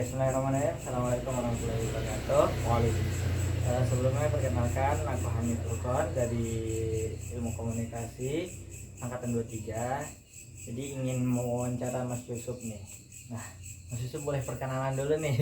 Bismillahirrahmanirrahim. Assalamualaikum warahmatullahi wabarakatuh. Waalaikumsalam. Sebelumnya perkenalkan, aku Hamid Rukon dari Ilmu Komunikasi Angkatan 23. Jadi ingin mewawancara Mas Yusuf nih. Nah, Mas Yusuf boleh perkenalan dulu nih,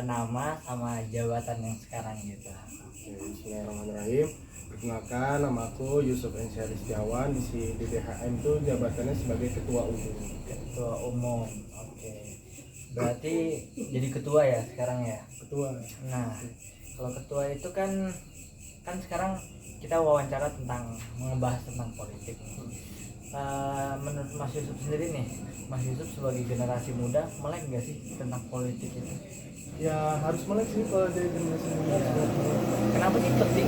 nama sama jabatan yang sekarang gitu. Oke, Bismillahirrahmanirrahim. Perkenalkan, nama aku Yusuf Ensyari Setiawan. Di DHM itu jabatannya sebagai Ketua Umum. Ketua Umum. Oke. Berarti jadi ketua ya sekarang ya? Ketua. Nah, kalau ketua itu kan sekarang kita wawancara tentang membahas tentang politik. Menurut Mas Yusuf sendiri nih, Mas Yusuf sebagai generasi muda melek nggak sih tentang politik itu? Ya harus melek sih kalau dari generasi muda. Ya. Kenapa sih penting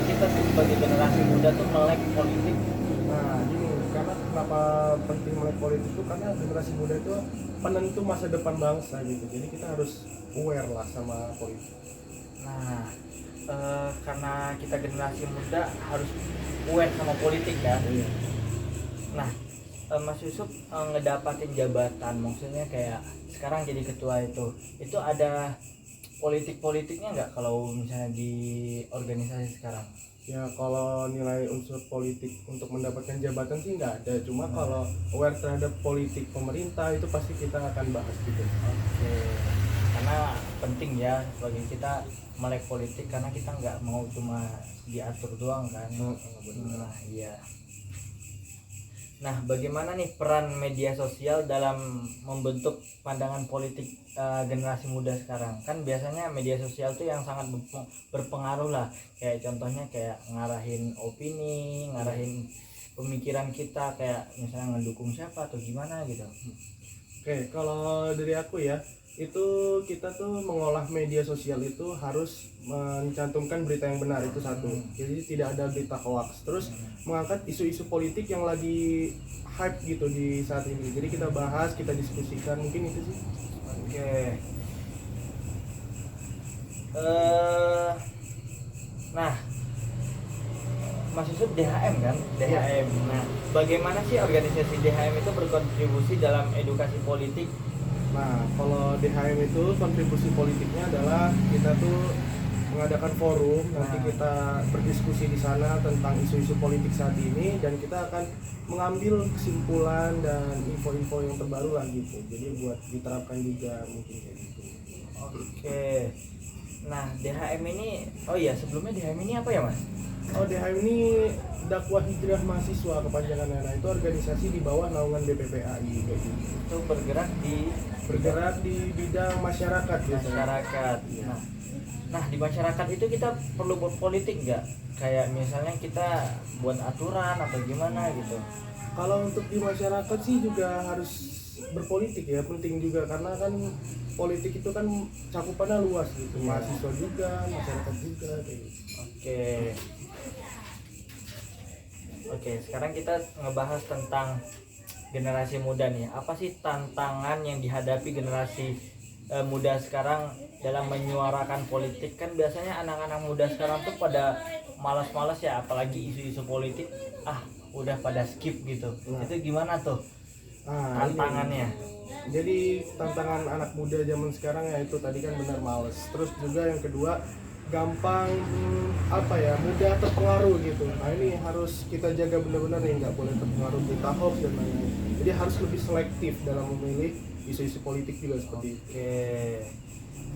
kita tuh sebagai generasi muda tuh melek politik? Nah, gini, karena kenapa penting melek politik itu karena generasi muda itu penentu masa depan bangsa gitu. Jadi kita harus aware lah sama politik. Nah, karena kita generasi muda harus aware sama politik kan? Iya. Nah, Mas Yusuf ngedapatin jabatan, maksudnya kayak sekarang jadi ketua itu ada politik-politiknya nggak kalau misalnya di organisasi sekarang? Ya kalau nilai unsur politik untuk mendapatkan jabatan sih nggak ada. Cuma kalau aware terhadap politik pemerintah itu pasti kita akan bahas gitu. Oke, karena penting ya bagi kita melek politik karena kita nggak mau cuma diatur doang kan. Nah, iya. Nah, bagaimana nih peran media sosial dalam membentuk pandangan politik generasi muda sekarang? Kan biasanya media sosial tuh yang sangat berpengaruh lah. Kayak contohnya kayak ngarahin opini, ngarahin pemikiran kita, kayak misalnya ngedukung siapa atau gimana gitu. Oke, kalau dari aku ya, itu kita tuh mengolah media sosial itu harus mencantumkan berita yang benar, itu satu. Jadi tidak ada berita hoax. Terus mengangkat isu-isu politik yang lagi hype gitu di saat ini. Jadi kita bahas, kita diskusikan, mungkin itu sih. Oke. Nah, Mas Yusuf DHM kan? DHM. Nah, bagaimana sih organisasi DHM itu berkontribusi dalam edukasi politik? Nah, kalau DHM itu kontribusi politiknya adalah kita tuh mengadakan forum, nanti kita berdiskusi di sana tentang isu-isu politik saat ini dan kita akan mengambil kesimpulan dan info-info yang terbaru lah gitu. Jadi buat diterapkan juga mungkin kayak gitu. Oke. Nah, DHM ini, oh iya sebelumnya DHM ini apa ya Mas? Oh, DHM ini Dakwah Hijrah Mahasiswa kepanjangannya. Nah, itu organisasi di bawah naungan BPPAI kayak gitu. Itu bergerak di bidang masyarakat biasanya. Masyarakat. Iya. Nah, di masyarakat itu kita perlu berpolitik nggak? Kayak misalnya kita buat aturan atau gimana gitu. Kalau untuk di masyarakat sih juga harus berpolitik ya, penting juga karena kan politik itu kan cakupannya luas gitu. Iya. Mahasiswa juga, masyarakat juga kayak gitu. Oke, sekarang kita ngebahas tentang generasi muda nih. Apa sih tantangan yang dihadapi generasi muda sekarang dalam menyuarakan politik? Kan biasanya anak-anak muda sekarang tuh pada malas-malas ya, apalagi isu-isu politik. Udah pada skip gitu. Nah. Itu gimana tuh tantangannya? Jadi tantangan anak muda zaman sekarang ya itu tadi kan benar males. Terus juga yang kedua gampang mudah terpengaruh gitu. Nah ini harus kita jaga benar-benar nih, nggak boleh terpengaruh berita hoax dan lain-lain. Jadi harus lebih selektif dalam memilih isu-isu politik juga seperti itu.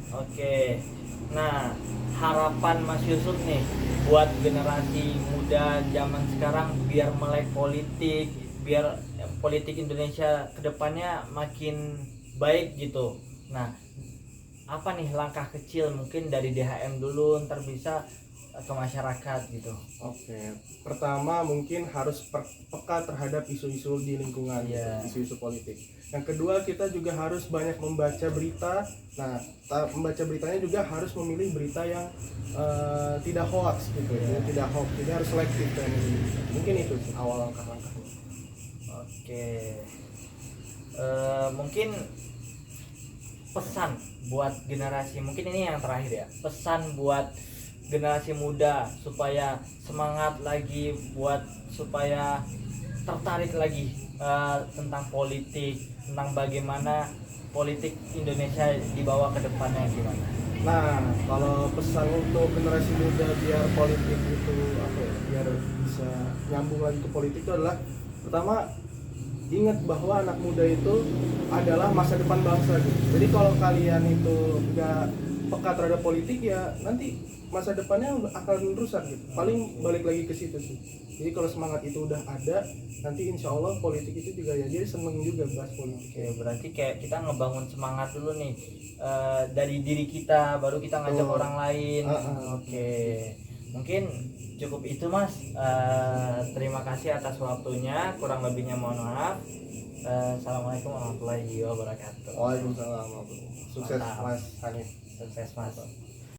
Oke. Nah, harapan Mas Yusuf nih buat generasi muda zaman sekarang biar melek politik, biar politik Indonesia kedepannya makin baik gitu. Nah, apa nih langkah kecil mungkin dari DHM dulu ntar bisa ke masyarakat gitu? Oke, pertama mungkin harus peka terhadap isu-isu di lingkungan, Iya. gitu, isu-isu politik. Yang kedua kita juga harus banyak membaca berita. Nah, membaca beritanya juga harus memilih berita yang tidak hoax gitu, ya, tidak hoax. Jadi harus selektif dan mungkin itu awal langkah-langkahnya. Oke. Mungkin pesan buat generasi, mungkin ini yang terakhir ya, pesan buat generasi muda supaya semangat lagi, buat supaya tertarik lagi tentang politik, tentang bagaimana politik Indonesia dibawa ke depannya gimana? Nah, kalau pesan untuk generasi muda biar politik itu apa ya, biar bisa nyambung lagi ke politik itu adalah pertama, ingat bahwa anak muda itu adalah masa depan bangsa gitu. Jadi kalau kalian itu nggak peka terhadap politik ya nanti masa depannya akan rusak gitu. Paling balik lagi ke situ sih. Jadi kalau semangat itu udah ada, nanti insya Allah politik itu juga ya dia seneng juga bahas politik. Oke, berarti kayak kita ngebangun semangat dulu nih dari diri kita, baru kita ngajak orang lain. Oke, mungkin cukup itu Mas. Terima kasih atas waktunya, kurang lebihnya mohon maaf. Assalamualaikum warahmatullahi wabarakatuh. Waalaikumsalam. Sukses Mantap. Mas Hanif. Sukses Mas.